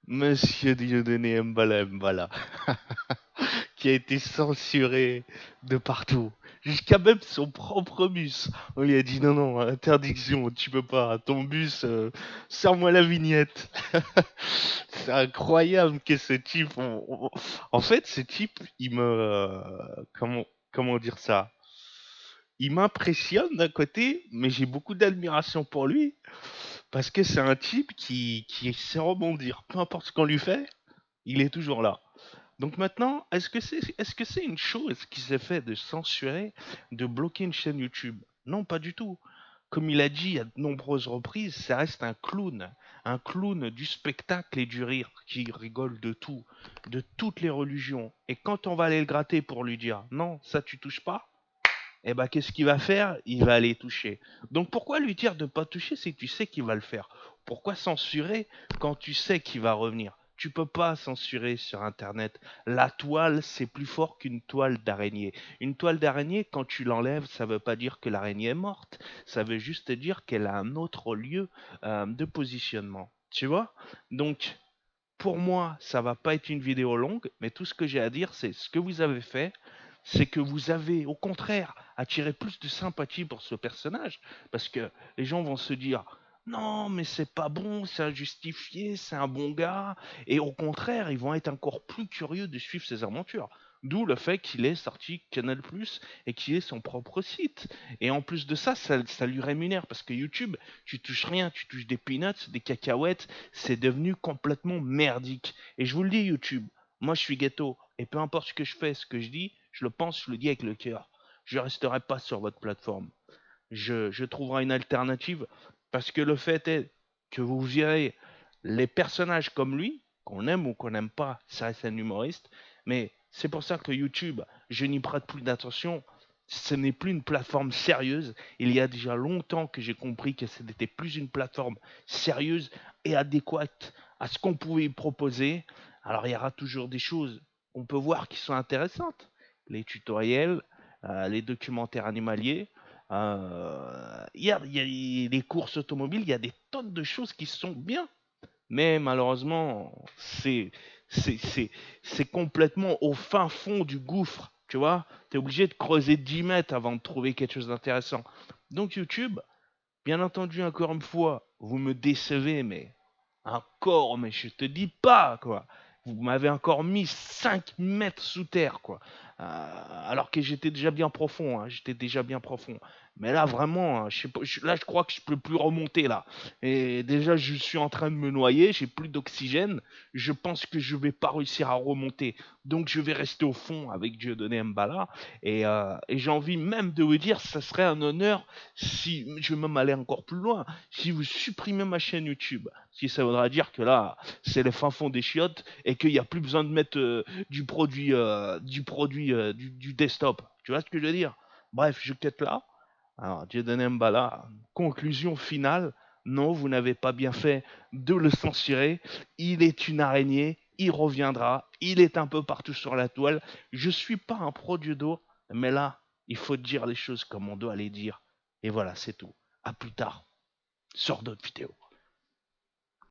Monsieur Dieudonné Mbala Mbala, qui a été censuré de partout, jusqu'à même son propre bus. On lui a dit non, non, interdiction, tu peux pas, ton bus, sors-moi la vignette. C'est incroyable que ce type. En fait, ce type, il me. Comment dire ça? Il m'impressionne d'un côté, mais j'ai beaucoup d'admiration pour lui, parce que c'est un type qui sait rebondir. Peu importe ce qu'on lui fait, il est toujours là. Donc maintenant, est-ce que c'est une chose qui s'est fait de censurer, de bloquer une chaîne YouTube? Non, pas du tout. Comme il a dit à de nombreuses reprises, ça reste un clown du spectacle et du rire, qui rigole de tout, de toutes les religions. Et quand on va aller le gratter pour lui dire non, ça tu touches pas, eh ben qu'est-ce qu'il va faire? Il va aller toucher. Donc pourquoi lui dire de pas toucher si tu sais qu'il va le faire? Pourquoi censurer quand tu sais qu'il va revenir? Tu peux pas censurer sur internet. La toile, c'est plus fort qu'une toile d'araignée. Une toile d'araignée, quand tu l'enlèves, ça veut pas dire que l'araignée est morte. Ça veut juste dire qu'elle a un autre lieu de positionnement. Tu vois? Donc, pour moi, ça va pas être une vidéo longue, mais tout ce que j'ai à dire, c'est ce que vous avez fait, c'est que vous avez, au contraire, attiré plus de sympathie pour ce personnage, parce que les gens vont se dire, non, mais c'est pas bon, c'est injustifié, c'est un bon gars, et au contraire, ils vont être encore plus curieux de suivre ses aventures. D'où le fait qu'il ait sorti Canal+, et qu'il ait son propre site. Et en plus de ça, ça lui rémunère, parce que YouTube, tu touches rien, tu touches des peanuts, des cacahuètes, c'est devenu complètement merdique. Et je vous le dis, YouTube, moi je suis ghetto, et peu importe ce que je fais, ce que je dis, je le pense, je le dis avec le cœur. Je resterai pas sur votre plateforme. Je trouverai une alternative, parce que le fait est que vous verrez les personnages comme lui, qu'on aime ou qu'on n'aime pas, ça reste un humoriste, mais c'est pour ça que YouTube, je n'y prête plus d'attention. Ce n'est plus une plateforme sérieuse. Il y a déjà longtemps que j'ai compris que ce n'était plus une plateforme sérieuse et adéquate à ce qu'on pouvait y proposer. Alors il y aura toujours des choses qu'on peut voir qui sont intéressantes. Les tutoriels, les documentaires animaliers, il y a les courses automobiles, il y a des tonnes de choses qui sont bien. Mais malheureusement, c'est, c'est, c'est complètement au fin fond du gouffre. Tu vois, tu es obligé de creuser 10 mètres avant de trouver quelque chose d'intéressant. Donc YouTube, bien entendu, encore une fois, vous me décevez, mais encore, mais je te dis pas, quoi. Vous m'avez encore mis 5 mètres sous terre, quoi. Alors que j'étais déjà bien profond, hein, j'étais déjà bien profond. Mais là, vraiment, hein, je sais pas, là, je crois que je peux plus remonter, là. Et déjà, je suis en train de me noyer, j'ai plus d'oxygène. Je pense que je vais pas réussir à remonter. Donc, je vais rester au fond avec Dieudonné Mbala. Et j'ai envie même de vous dire, ça serait un honneur si, je vais même aller encore plus loin, si vous supprimez ma chaîne YouTube. Si ça voudra dire que là, c'est le fin fond des chiottes et qu'il n'y a plus besoin de mettre du desktop. Tu vois ce que je veux dire? Bref, je quitte là. Alors, Dieudonné Mbala, conclusion finale. Non, vous n'avez pas bien fait de le censurer. Il est une araignée. Il reviendra. Il est un peu partout sur la toile. Je suis pas un pro du dos, mais là, il faut dire les choses comme on doit les dire. Et voilà, c'est tout. À plus tard sur d'autres vidéos.